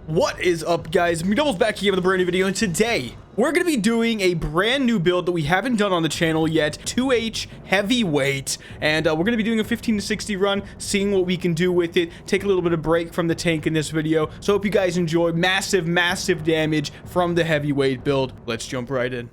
What is up, guys? Mcdoubles back here with a brand new video, and today we're going to be doing a brand new build that we haven't done on the channel yet, 2H heavyweight, and we're going to be doing a 15 to 60 run, seeing what we can do with it, take a little bit of break from the tank in this video. So hope you guys enjoy massive damage from the heavyweight build. Let's jump right in.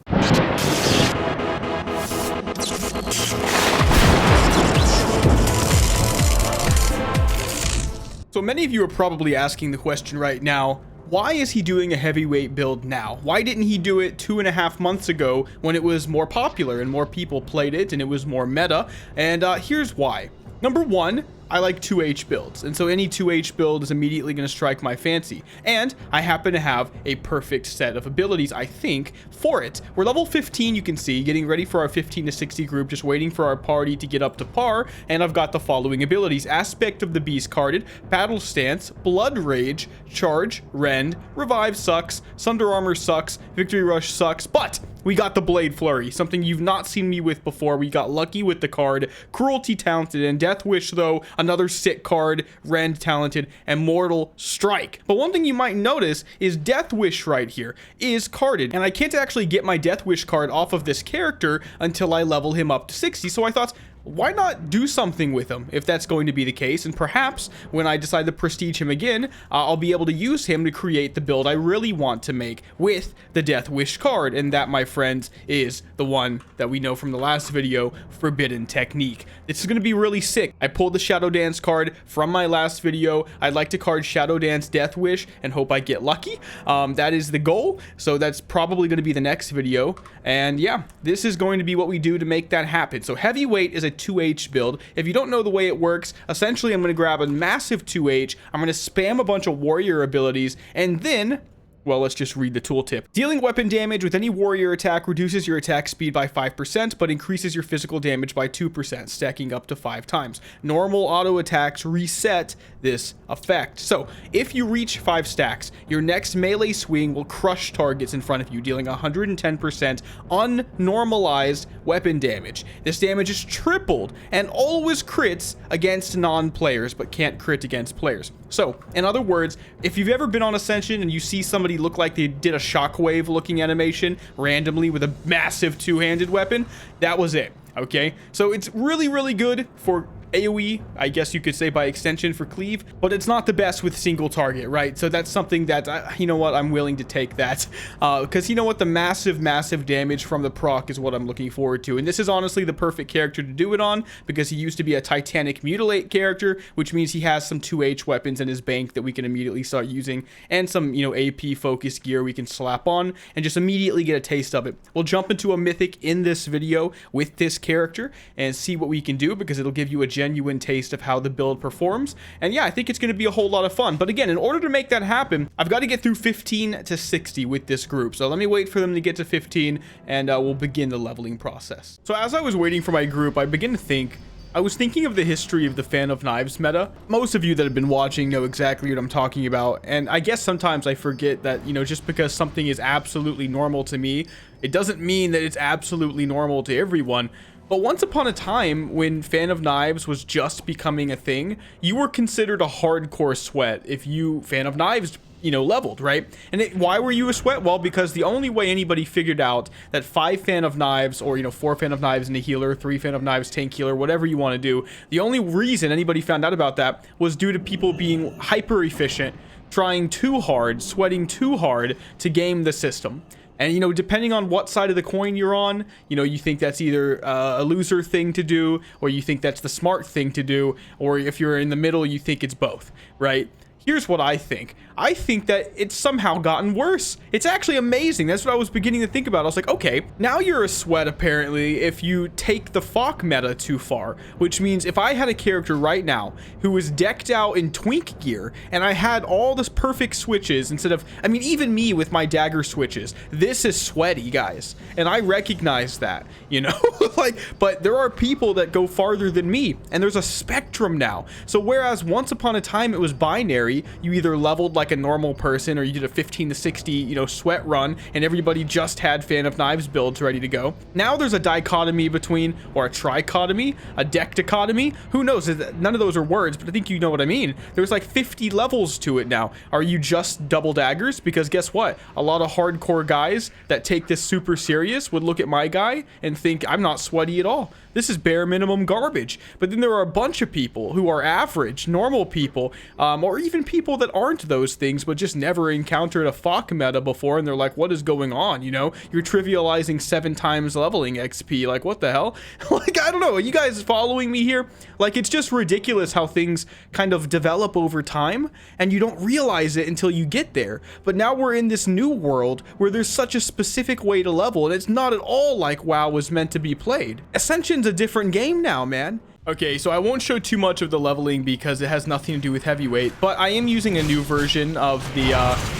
So many of you are probably asking the question right now, why is he doing a heavyweight build now? Why didn't he do it 2.5 months ago when it was more popular and more people played it and it was more meta? And here's why. Number one, I like 2H builds, and so any 2H build is immediately going to strike my fancy, and I happen to have a perfect set of abilities, I think, for it. We're level 15, you can see, getting ready for our 15 to 60 group, just waiting for our party to get up to par, and I've got the following abilities: Aspect of the Beast carded, Battle Stance, Blood Rage, Charge, Rend, Revive sucks, Sunder Armor sucks, Victory Rush sucks, but we got the Blade Flurry, something you've not seen me with before. We got lucky with the card. Cruelty talented, and Death Wish, though, another sick card. Rend talented, and Mortal Strike. But one thing you might notice is Death Wish right here is carded, and I can't actually get my Death Wish card off of this character until I level him up to 60. So I thought, why not do something with him if that's going to be the case? And perhaps when I decide to prestige him again, I'll be able to use him to create the build I really want to make with the Death Wish card. And that, my friends, is the one that we know from the last video, Forbidden Technique. This is going to be really sick. I pulled the Shadow Dance card from my last video. I'd like to card Shadow Dance Death Wish and hope I get lucky. That is the goal. So that's probably going to be the next video. And yeah, this is going to be what we do to make that happen. So heavyweight is a 2H build. If you don't know the way it works, essentially I'm going to grab a massive 2H, I'm going to spam a bunch of warrior abilities, and then, well, let's just read the tooltip. Dealing weapon damage with any warrior attack reduces your attack speed by 5%, but increases your physical damage by 2%, stacking up to 5 times. Normal auto attacks reset this effect. So if you reach 5 stacks, your next melee swing will crush targets in front of you, dealing 110% unnormalized weapon damage. This damage is tripled and always crits against non-players, but can't crit against players. So, in other words, if you've ever been on Ascension and you see somebody look like they did a shockwave looking animation randomly with a massive two-handed weapon, that was it. Okay, so it's really good for AoE, I guess you could say by extension for cleave, but it's not the best with single target, right? So that's something that, you know what, I'm willing to take that, because you know what, the massive damage from the proc is what I'm looking forward to, and this is honestly the perfect character to do it on, because he used to be a Titanic Mutilate character, which means he has some 2H weapons in his bank that we can immediately start using, and some, you know, AP focused gear we can slap on, and just immediately get a taste of it. We'll jump into a mythic in this video with this character, and see what we can do, because it'll give you a genuine taste of how the build performs. And yeah, I think it's going to be a whole lot of fun. But again, in order to make that happen, I've got to get through 15 to 60 with this group. So let me wait for them to get to 15, and we'll begin the leveling process. So as I was waiting for my group, I began to think, I was thinking of the history of the Fan of Knives meta. Most of you that have been watching know exactly what I'm talking about, and I guess sometimes I forget that, you know, just because something is absolutely normal to me, it doesn't mean that it's absolutely normal to everyone. But once upon a time, when Fan of Knives was just becoming a thing, you were considered a hardcore sweat if you Fan of Knives, you know, leveled, right? And why were you a sweat? Well, because the only way anybody figured out that 5 Fan of Knives, or, you know, 4 Fan of Knives and a healer, 3 Fan of Knives, tank healer, whatever you want to do, the only reason anybody found out about that was due to people being hyper efficient, trying too hard, sweating too hard to game the system. And, you know, depending on what side of the coin you're on, you know, you think that's either a loser thing to do, or you think that's the smart thing to do, or if you're in the middle, you think it's both, right? Here's what I think. I think that it's somehow gotten worse. It's actually amazing. That's what I was beginning to think about. I was like, okay, now you're a sweat apparently if you take the FOC meta too far, which means if I had a character right now who was decked out in twink gear and I had all this perfect switches instead of, I mean, even me with my dagger switches, this is sweaty, guys. And I recognize that, you know, like, but there are people that go farther than me, and there's a spectrum now. So whereas once upon a time it was binary, binary. You either leveled like a normal person or you did a 15 to 60, you know, sweat run, and everybody just had Fan of Knives builds ready to go. Now there's a dichotomy between, or a trichotomy, a decdichotomy. Who knows? None of those are words, but I think you know what I mean. There's like 50 levels to it now. Are you just double daggers? Because guess what? A lot of hardcore guys that take this super serious would look at my guy and think I'm not sweaty at all. This is bare minimum garbage. But then there are a bunch of people who are average, normal people, or even people that aren't those things, but just never encountered a FOC meta before, and they're like, what is going on? You know, you're trivializing 7 times leveling XP. Like, what the hell? Like, I don't know. Are you guys following me here? Like, it's just ridiculous how things kind of develop over time, and you don't realize it until you get there. But now we're in this new world where there's such a specific way to level, and it's not at all like WoW was meant to be played. Ascension's a different game now, man. Okay, so I won't show too much of the leveling because it has nothing to do with heavyweight, but I am using a new version of the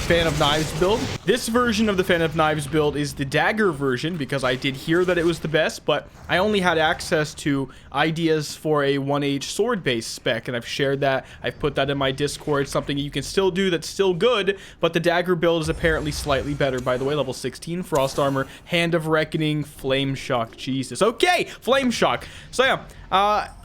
Fan of Knives build. This version of the Fan of Knives build is the dagger version because I did hear that it was the best, but I only had access to ideas for a 1H sword base spec, and I've shared that. I've put that in my Discord, something you can still do that's still good, but the dagger build is apparently slightly better. By the way, level 16, Frost Armor, Hand of Reckoning, Flame Shock, Jesus. Okay, Flame Shock. So yeah.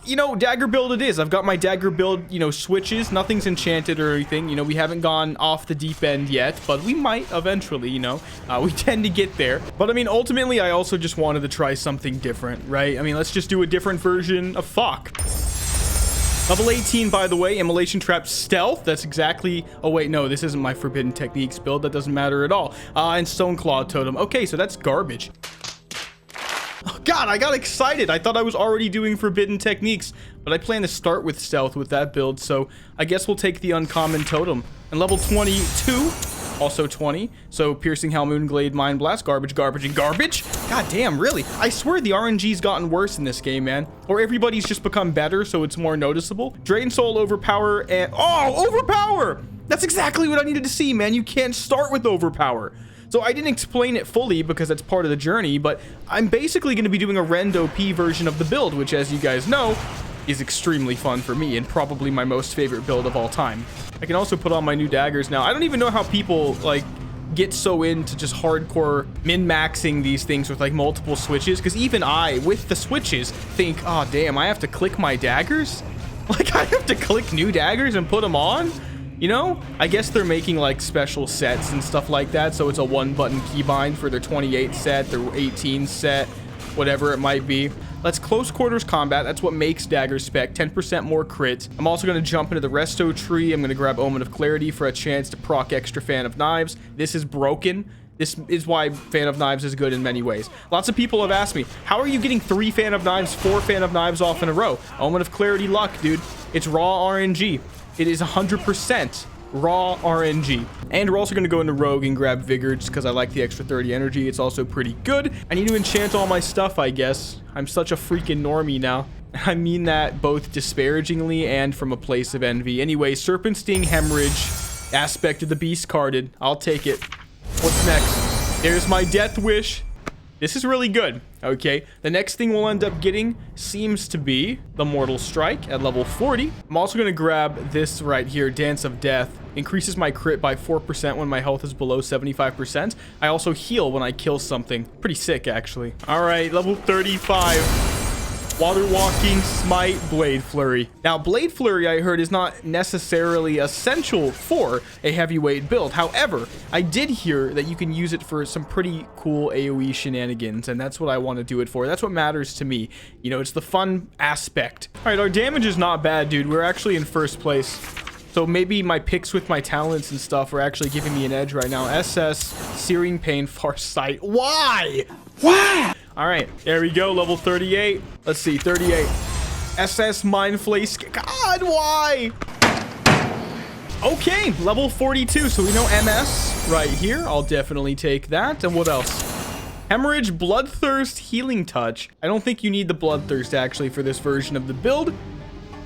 You know, dagger build it is. I've got my dagger build, you know, switches. Nothing's enchanted or anything. You know, we haven't gone off the deep end yet, but we might eventually, you know. We tend to get there. But I mean, ultimately, I also just wanted to try something different, right? I mean, let's just do a different version of FOC. Level 18, by the way, Immolation Trap Stealth. That's exactly... Oh, wait, no, this isn't my Forbidden Techniques build. That doesn't matter at all. And Stoneclaw Totem. Okay, so that's garbage. Oh, God, I got excited. I thought I was already doing Forbidden Techniques, but I plan to start with Stealth with that build, so I guess we'll take the Uncommon Totem. And level 22, also 20, so Piercing Helm, Glade, Mind Blast, garbage, garbage, and garbage. God damn, really? I swear the RNG's gotten worse in this game, man. Or everybody's just become better, so it's more noticeable. Drain Soul, Overpower, and... Oh, Overpower! That's exactly what I needed to see, man. You can't start with Overpower. So I didn't explain it fully because that's part of the journey, but I'm basically going to be doing a Rend OP version of the build, which, as you guys know, is extremely fun for me and probably my most favorite build of all time. I can also put on my new daggers now. I don't even know how people, like, get so into just hardcore min-maxing these things with, like, multiple switches, because even I, with the switches, think, oh, damn, I have to click my daggers? Like, I have to click new daggers and put them on? You know, I guess they're making like special sets and stuff like that, so it's a 1-button keybind for their 28 set, their 18 set, whatever it might be. Let's close quarters combat. That's what makes dagger spec. 10% more crit. I'm also going to jump into the resto tree. I'm going to grab Omen of Clarity for a chance to proc extra Fan of Knives. This is broken. This is why Fan of Knives is good in many ways. Lots of people have asked me, how are you getting 3 Fan of Knives, 4 Fan of Knives off in a row? Omen of Clarity luck, dude. It's raw RNG. It is 100% raw RNG. And we're also going to go into Rogue and grab Vigor just because I like the extra 30 energy. It's also pretty good. I need to enchant all my stuff, I guess. I'm such a freaking normie now. I mean that both disparagingly and from a place of envy. Anyway, Serpent Sting, Hemorrhage, Aspect of the Beast carded. I'll take it. What's next? There's my Death Wish. This is really good, okay? The next thing we'll end up getting seems to be the Mortal Strike at level 40. I'm also going to grab this right here, Dance of Death. Increases my crit by 4% when my health is below 75%. I also heal when I kill something. Pretty sick, actually. All right, level 35. Water Walking, Smite, Blade Flurry. Now, Blade Flurry, I heard, is not necessarily essential for a heavyweight build. However, I did hear that you can use it for some pretty cool AoE shenanigans, and that's what I want to do it for. That's what matters to me. You know, it's the fun aspect. All right, our damage is not bad, dude. We're actually in first place. So maybe my picks with my talents and stuff are actually giving me an edge right now. SS, Searing Pain, Farsight. Why? Why? All right, there we go, level 38. Let's see, 38. SS, Mind Flace. God, why? Okay, level 42. So we know MS right here. I'll definitely take that. And what else? Hemorrhage, Bloodthirst, Healing Touch. I don't think you need the Bloodthirst, actually, for this version of the build.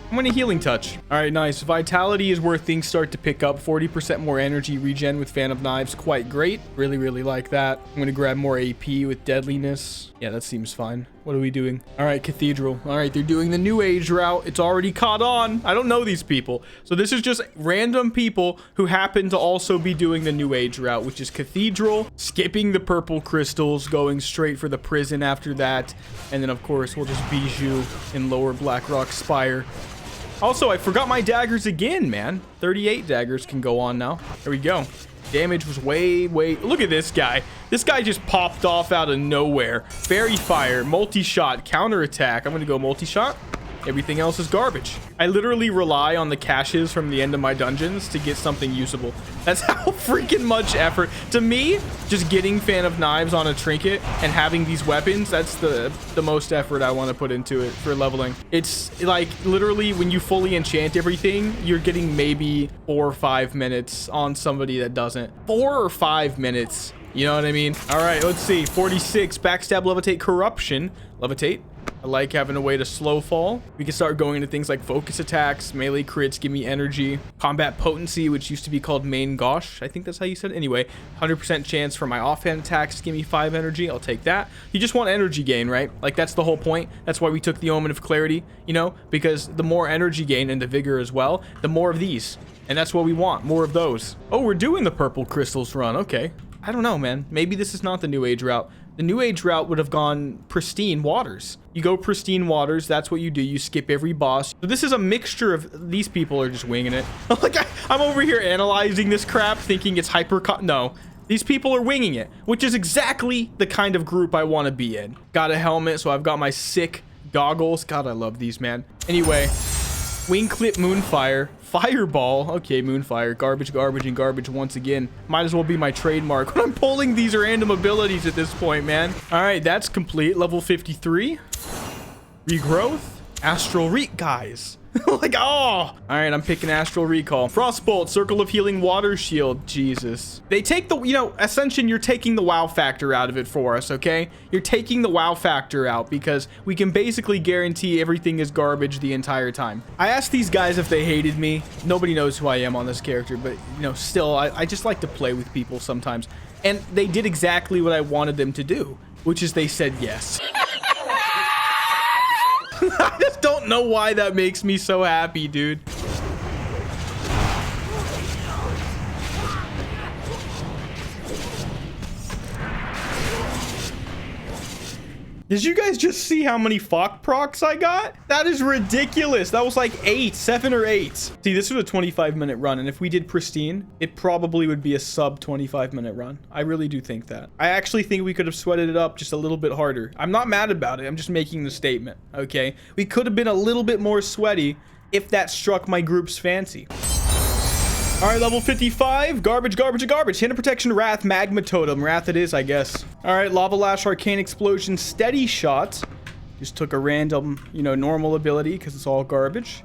I'm going to Healing Touch. All right, nice. Vitality is where things start to pick up. 40% more energy regen with Fan of Knives. Quite great. Really, really like that. I'm going to grab more AP with Deadliness. Yeah, that seems fine. What are we doing? All right, Cathedral. All right, they're doing the New Age route. It's already caught on. I don't know these people. So this is just random people who happen to also be doing the New Age route, which is Cathedral, skipping the purple crystals, going straight for the prison after that. And then, of course, we'll just Bijou in Lower Blackrock Spire. Also, I forgot my daggers again, man. 38 daggers can go on now. There we go. Damage was way... Look at this guy. This guy just popped off out of nowhere. Fairy Fire, multi-shot, counterattack. I'm going to go multi-shot. Everything else is garbage. I literally rely on the caches from the end of my dungeons to get something usable. That's how freaking much effort. To me, just getting Fan of Knives on a trinket and having these weapons, that's the most effort I want to put into it for leveling. It's like literally when you fully enchant everything, you're getting maybe 4 or 5 minutes on somebody that doesn't. 4 or 5 minutes. You know what I mean? All right, let's see. 46, backstab, levitate, corruption. Levitate. I like having a way to slow fall. We can start going into things like focus attacks, melee crits, give me energy, combat potency, which used to be called main gosh. I think that's how you said it. Anyway, 100% chance for my offhand attacks, give me 5 energy. I'll take that. You just want energy gain, right? Like that's the whole point. That's why we took the Omen of Clarity, you know, because the more energy gain and the vigor as well, the more of these. And that's what we want, more of those. Oh, we're doing the purple crystals run. Okay. I don't know, man. Maybe this is not the New Age route. The New Age route would have gone pristine waters. You go pristine waters. That's what you do. You skip every boss. So this is a mixture of... These people are just winging it. Like, I'm over here analyzing this crap, thinking it's hyper... No. These people are winging it, which is exactly the kind of group I want to be in. Got a helmet, so I've got my sick goggles. God, I love these, man. Anyway, Wing Clip Moonfire. Fireball. Okay, Moonfire. Garbage, garbage, and garbage once again. Might as well be my trademark when I'm pulling these random abilities at this point, man. All right, that's complete. Level 53. Regrowth. Astral guys. Like, oh. All right, I'm picking Astral Recall. Frostbolt, Circle of Healing, Water Shield. Jesus. They take the, you know, Ascension, you're taking the WoW factor out of it for us, okay? You're taking the WoW factor out because we can basically guarantee everything is garbage the entire time. I asked these guys if they hated me. Nobody knows who I am on this character, but, you know, still, I just like to play with people sometimes. And they did exactly what I wanted them to do, which is they said yes. I just don't know why that makes me so happy, dude. Did you guys just see how many Fok procs I got? That is ridiculous. That was like 7 or 8. See, this was a 25-minute run, and if we did pristine, it probably would be a sub 25-minute run. I really do think that. I actually think we could have sweated it up just a little bit harder. I'm not mad about it. I'm just making the statement, okay? We could have been a little bit more sweaty if that struck my group's fancy. All right, level 55. Garbage, garbage, garbage. Hidden Protection, Wrath, Magma Totem. Wrath it is, I guess. All right, Lava Lash, Arcane Explosion, Steady Shot. Just took a random, you know, normal ability because it's all garbage.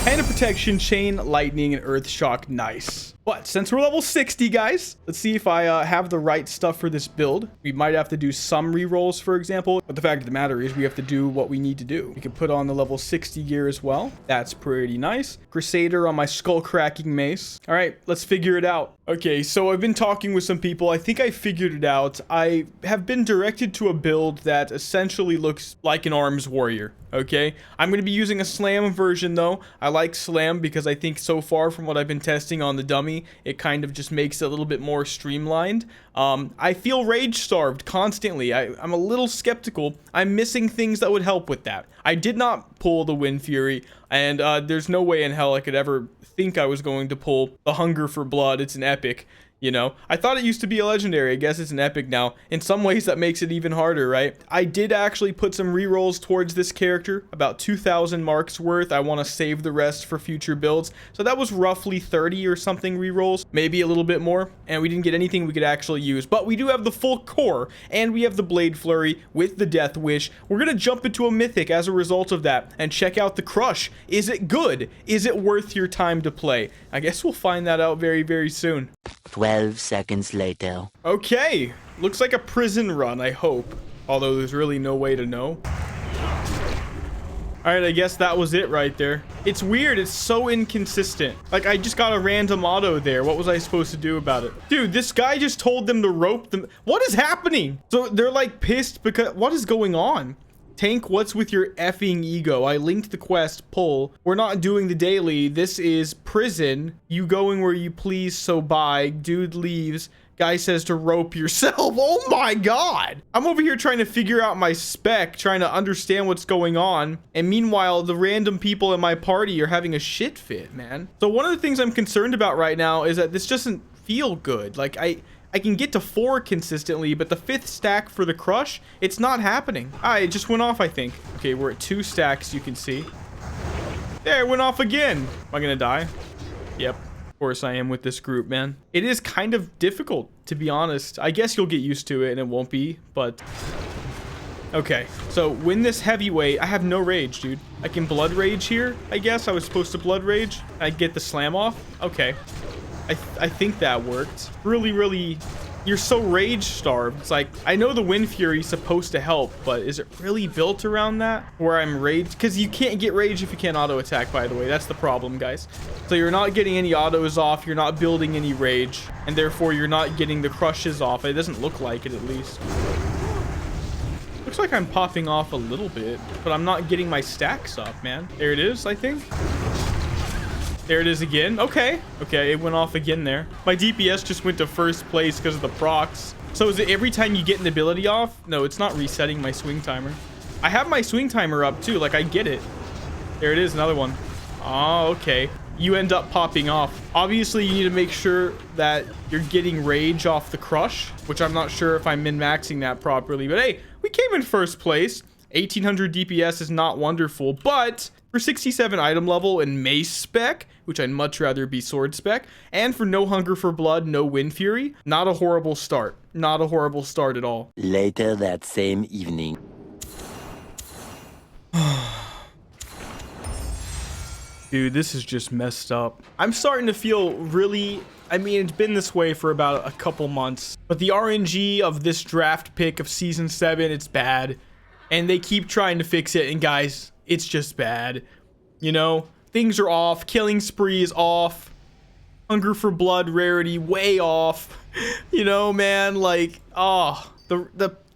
Hidden Protection, Chain, Lightning, and Earth Shock. Nice. But since we're level 60, guys, let's see if I have the right stuff for this build. We might have to do some rerolls, for example. But the fact of the matter is we have to do what we need to do. We can put on the level 60 gear as well. That's pretty nice. Crusader on my skull-cracking mace. All right, let's figure it out. Okay, so I've been talking with some people. I think I figured it out. I have been directed to a build that essentially looks like an arms warrior. Okay, I'm going to be using a slam version though. I like slam because I think so far from what I've been testing on the dummy, it kind of just makes it a little bit more streamlined. I feel rage starved constantly. I'm a little skeptical. I'm missing things that would help with that. I did not pull the Wind Fury, and there's no way in hell I could ever think I was going to pull the Hunger for Blood. It's an epic. You know, I thought it used to be a legendary. I guess it's an epic now. In some ways, that makes it even harder, right? I did actually put some rerolls towards this character, about 2,000 marks worth. I want to save the rest for future builds. So that was roughly 30 or something rerolls, maybe a little bit more. And we didn't get anything we could actually use. But we do have the full core, and we have the Blade Flurry with the Death Wish. We're going to jump into a mythic as a result of that and check out the Crush. Is it good? Is it worth your time to play? I guess we'll find that out very, very soon. 12 seconds later. Okay, looks like a prison run, I hope. Although there's really no way to know. All right, I guess that was it right there. It's weird. It's so inconsistent. Like, I just got a random auto there. What was I supposed to do about it? Dude, this guy just told them to rope them. What is happening? So they're like pissed because what is going on? Tank, what's with your effing ego? I linked the quest, pull. We're not doing the daily. This is prison. You going where you please, so bye. Dude leaves. Guy says to rope yourself. Oh my god. I'm over here trying to figure out my spec, trying to understand what's going on. And meanwhile, the random people in my party are having a shit fit, man. So one of the things I'm concerned about right now is that this doesn't feel good. Like I can get to 4 consistently, but the 5th stack for the crush, it's not happening. It just went off, I think. Okay, we're at 2 stacks, you can see. There, it went off again. Am I gonna die? Yep. Of course I am with this group, man. It is kind of difficult, to be honest. I guess you'll get used to it and it won't be, but... Okay, so win this heavyweight. I have no rage, dude. I can blood rage here, I guess. I was supposed to blood rage. I get the slam off. Okay. I think that worked. Really, you're so rage starved. It's like, I know the Wind Fury is supposed to help, but is it really built around that? Where I'm rage? Because you can't get rage if you can't auto attack, by the way. That's the problem, guys. So you're not getting any autos off. You're not building any rage. And therefore, you're not getting the crushes off. It doesn't look like it, at least. Looks like I'm popping off a little bit, but I'm not getting my stacks up, man. There it is, I think. There it is again. Okay, it went off again there. My DPS just went to first place because of the procs. So is it every time you get an ability off? No, it's not resetting my swing timer. I have my swing timer up too. Like, I get it. There it is, another one. Oh, okay. You end up popping off. Obviously, you need to make sure that you're getting rage off the crush, which I'm not sure if I'm min-maxing that properly. But hey, we came in first place. 1800 DPS is not wonderful, but for 67 item level and mace spec, which I'd much rather be sword spec, and for no hunger for blood, no wind fury, not a horrible start. Not a horrible start at all. Later that same evening. Dude, this is just messed up. I'm starting to feel really... I mean, it's been this way for about a couple months, but the RNG of this draft pick of Season 7, it's bad. And they keep trying to fix it, and guys, it's just bad. You know, things are off. Killing spree is off. Hunger for blood rarity way off. You know, man, like, oh,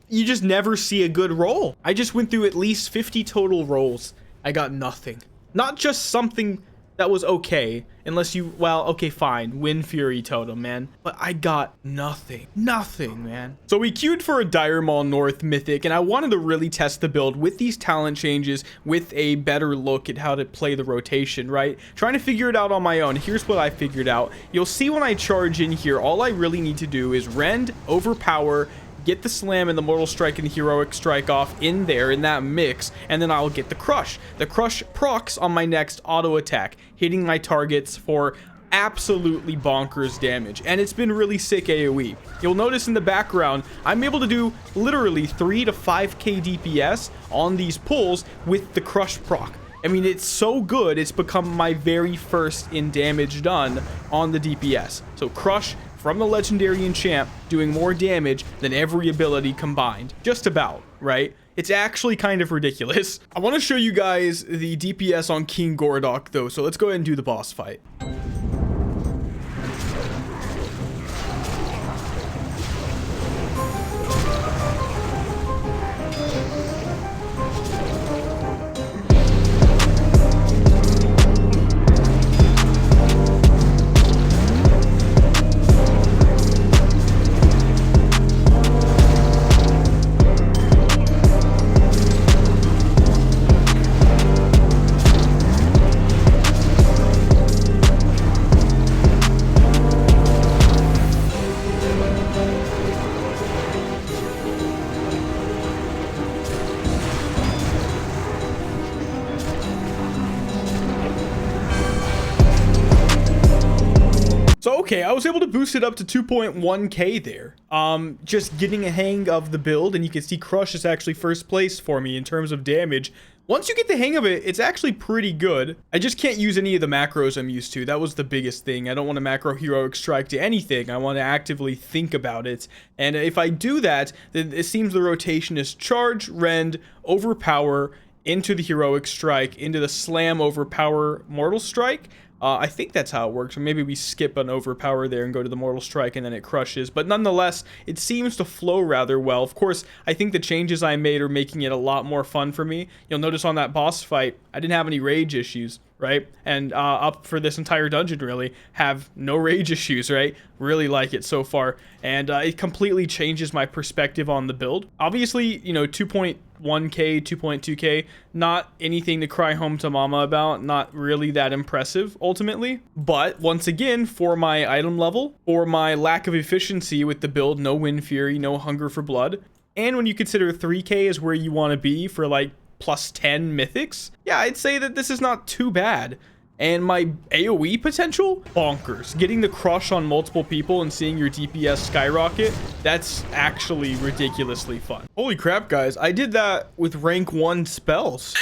you just never see a good roll. I just went through at least 50 total rolls. I got nothing. Not just something that was okay, unless you, well, okay, fine, Wind Fury totem, man. But I got nothing. Nothing, man. So we queued for a Dire Maul North Mythic, and I wanted to really test the build with these talent changes, with a better look at how to play the rotation, right? Trying to figure it out on my own. Here's what I figured out. You'll see when I charge in here, all I really need to do is rend, overpower, get the slam and the mortal strike and the heroic strike off in there in that mix, and then I'll get the crush. The crush procs on my next auto attack, hitting my targets for absolutely bonkers damage, and it's been really sick AoE. You'll notice in the background, I'm able to do literally 3 to 5k DPS on these pulls with the crush proc. I mean, it's so good, it's become my very first in damage done on the DPS. So crush from the legendary enchant doing more damage than every ability combined. Just about, right? It's actually kind of ridiculous. I want to show you guys the DPS on King Gordok though, so let's go ahead and do the boss fight. So, okay, I was able to boost it up to 2.1k there. Just getting a hang of the build, and you can see Crush is actually first place for me in terms of damage. Once you get the hang of it, it's actually pretty good. I just can't use any of the macros I'm used to. That was the biggest thing. I don't want to macro heroic strike to anything. I want to actively think about it. And if I do that, then it seems the rotation is charge, rend, overpower, into the heroic strike, into the slam overpower mortal strike. I think that's how it works, or maybe we skip an overpower there and go to the mortal strike and then it crushes, but nonetheless it seems to flow rather well. Of course, I think the changes I made are making it a lot more fun for me. You'll notice on that boss fight I didn't have any rage issues, right? And up for this entire dungeon, really have no rage issues, right? Really like it so far, and it completely changes my perspective on the build. Obviously, you know, 2.1k, 2.2k, not anything to cry home to mama about, not really that impressive ultimately, but once again, for my item level, for my lack of efficiency with the build, no Wind Fury, no Hunger for Blood, and when you consider 3k is where you want to be for like plus 10 mythics, yeah, I'd say that this is not too bad. And my AoE potential? Bonkers. Getting the crush on multiple people and seeing your DPS skyrocket, that's actually ridiculously fun. Holy crap, guys. I did that with rank 1 spells.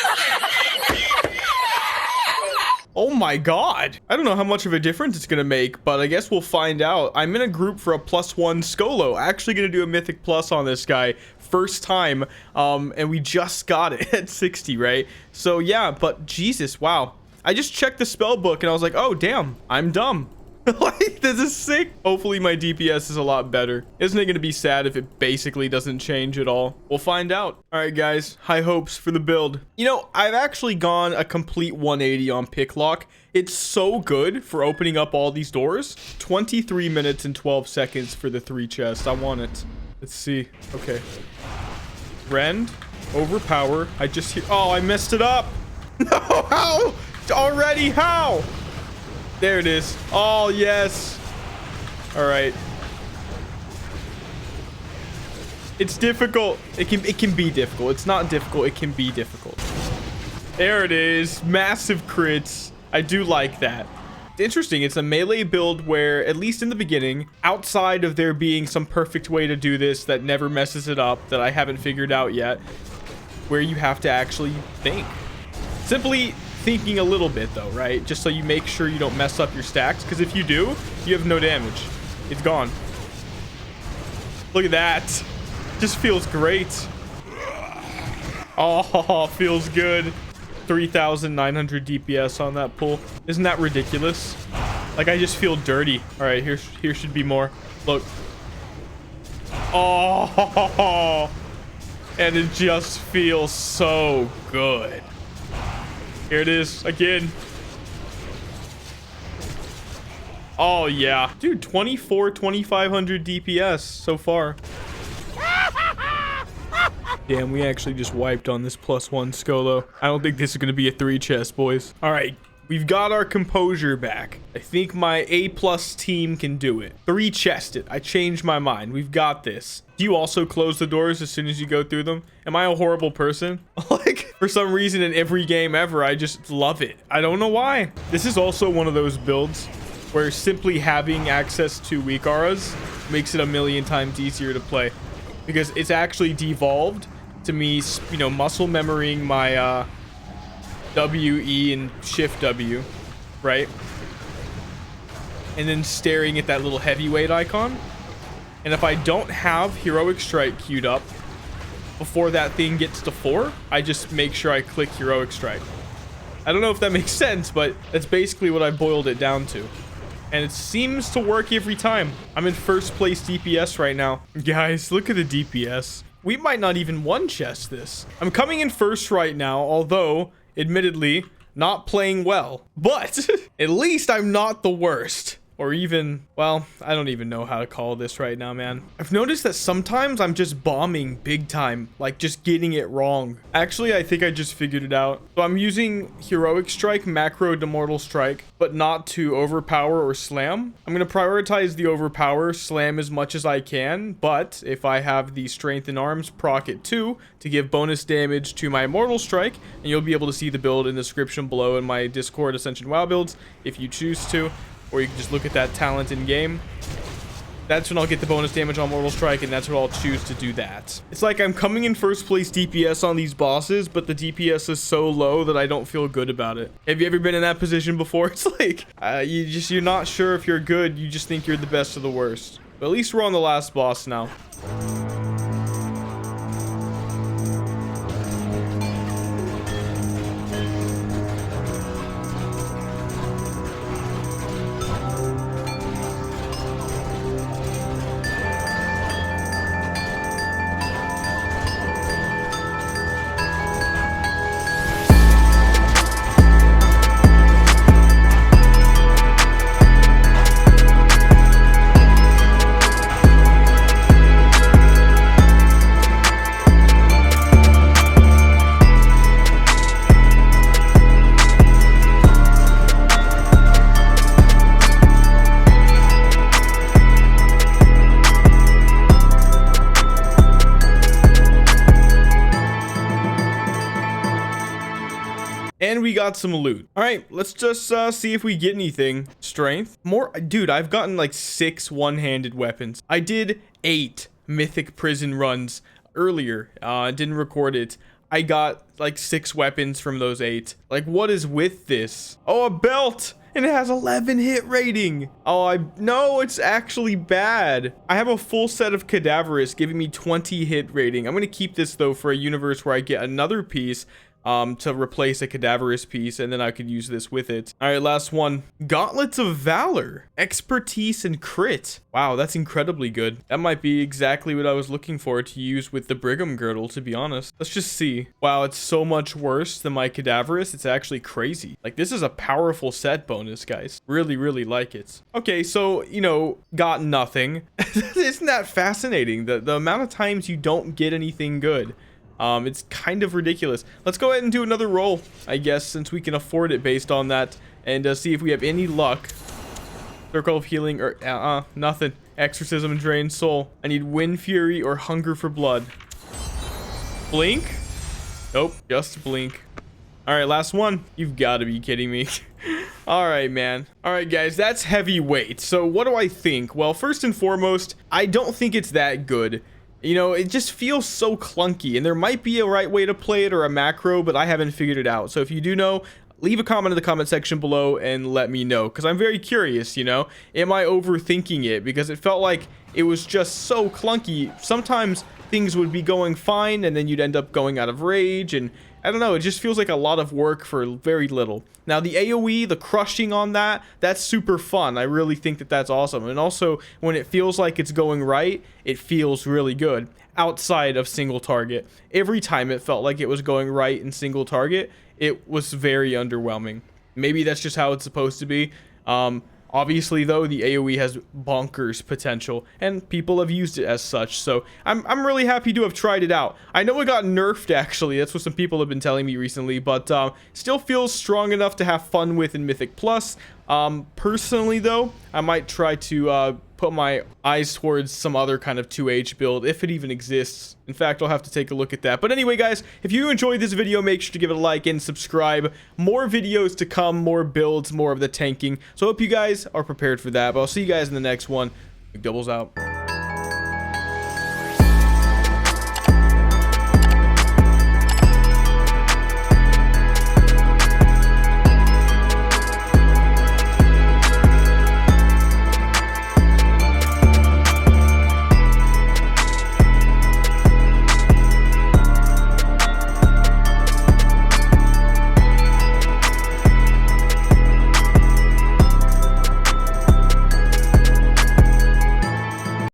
Oh my god. I don't know how much of a difference it's going to make, but I guess we'll find out. I'm in a group for a +1 Skolo. Actually going to do a Mythic Plus on this guy. First time. And we just got it at 60, right? So yeah, but Jesus, wow. I just checked the spell book and I was like, oh, damn, I'm dumb. Like, this is sick. Hopefully my DPS is a lot better. Isn't it going to be sad if it basically doesn't change at all? We'll find out. All right, guys, high hopes for the build. You know, I've actually gone a complete 180 on pick lock. It's so good for opening up all these doors. 23 minutes and 12 seconds for the 3 chests. I want it. Let's see. Okay. Rend. Overpower. I just hear... Oh, I messed it up. No, how? Already? How? There it is. Oh, yes. All right. It's difficult. It can be difficult. It's not difficult. It can be difficult. There it is. Massive crits. I do like that. It's interesting. It's a melee build where, at least in the beginning, outside of there being some perfect way to do this that never messes it up, that I haven't figured out yet, where you have to actually think. Simply thinking a little bit though, right? Just so you make sure you don't mess up your stacks, because if you do, you have no damage. It's gone. Look at that. Just feels great. Oh, feels good. 3,900 DPS on that pull. Isn't that ridiculous? Like, I just feel dirty. All right, here should be more. Look. Oh, and it just feels so good. Here it is again. Oh yeah, dude, 2,500 DPS so far. Damn, we actually just wiped on this +1 Skolo. I don't think this is gonna be a 3 chest, boys. All right, we've got our composure back. I think my A+ team can do it. 3 chested. I changed my mind. We've got this. Do you also close the doors as soon as you go through them? Am I a horrible person? Like, for some reason in every game ever, I just love it. I don't know why. This is also one of those builds where simply having access to weak auras makes it a million times easier to play, because it's actually devolved to me, you know, muscle memorying my W, E, and Shift W, right? And then staring at that little heavyweight icon. And if I don't have Heroic Strike queued up before that thing gets to 4, I just make sure I click Heroic Strike. I don't know if that makes sense, but that's basically what I boiled it down to. And it seems to work every time. I'm in first place DPS right now. Guys, look at the DPS. We might not even one chest this. I'm coming in first right now, although, admittedly, not playing well. But at least I'm not the worst. Or even, well, I don't even know how to call this right now, man. I've noticed that sometimes I'm just bombing big time, like just getting it wrong. Actually, I think I just figured it out. So I'm using Heroic Strike, Macro to Mortal Strike, but not to overpower or slam. I'm going to prioritize the overpower, slam as much as I can, but if I have the Strength in Arms, proc it too, to give bonus damage to my Mortal Strike, and you'll be able to see the build in the description below in my Discord Ascension WoW builds, if you choose to. Or you can just look at that talent in game. That's when I'll get the bonus damage on Mortal Strike, and that's when I'll choose to do that. It's like I'm coming in first place DPS on these bosses, but the DPS is so low that I don't feel good about it. Have you ever been in that position before? It's like, you're not sure if you're good, you just think you're the best of the worst. But at least we're on the last boss now. we got some loot. All right, let's just see if we get anything. Strength. More. Dude, I've gotten like 6 one-handed weapons. I did 8 mythic prison runs earlier. Didn't record it. I got like 6 weapons from those 8. Like, what is with this? Oh, a belt! And it has 11 hit rating. Oh, no, it's actually bad. I have a full set of Cadaverous giving me 20 hit rating. I'm gonna keep this though for a universe where I get another piece to replace a Cadaverous piece, and then I could use this with it. All right, last one. Gauntlets of Valor. Expertise and crit. Wow, that's incredibly good. That might be exactly what I was looking for to use with the Brigham Girdle, to be honest. Let's just see. Wow, it's so much worse than my Cadaverous. It's actually crazy. Like, this is a powerful set bonus, guys. Really, really like it. Okay, so, you know, got nothing. Isn't that fascinating? The amount of times you don't get anything good. It's kind of ridiculous. Let's go ahead and do another roll, I guess, since we can afford it based on that, and see if we have any luck. Circle of Healing, or nothing. Exorcism and Drain Soul. I need Wind Fury or Hunger for Blood. Blink? Nope, just blink. All right, last one. You've got to be kidding me. All right, man. All right, guys, that's heavyweight. So what do I think? Well, first and foremost, I don't think it's that good. You know, it just feels so clunky, and there might be a right way to play it or a macro, but I haven't figured it out. So if you do know, leave a comment in the comment section below and let me know, because I'm very curious, you know? Am I overthinking it? Because it felt like it was just so clunky. Sometimes things would be going fine, and then you'd end up going out of rage, and I don't know, it just feels like a lot of work for very little. Now, the AoE, the crushing on that, that's super fun. I really think that that's awesome. And also, when it feels like it's going right, it feels really good. Outside of single target. Every time it felt like it was going right in single target, it was very underwhelming. Maybe that's just how it's supposed to be. Obviously, though, the AoE has bonkers potential, and people have used it as such, so I'm really happy to have tried it out. I know it got nerfed, actually. That's what some people have been telling me recently, but still feels strong enough to have fun with in Mythic Plus. Personally, though, I might try to put my eyes towards some other kind of 2H build, if it even exists. In fact, I'll have to take a look at that. But anyway, guys, if you enjoyed this video, make sure to give it a like and subscribe. More videos to come, more builds, more of the tanking. So I hope you guys are prepared for that. But I'll see you guys in the next one. Mcdoubles out.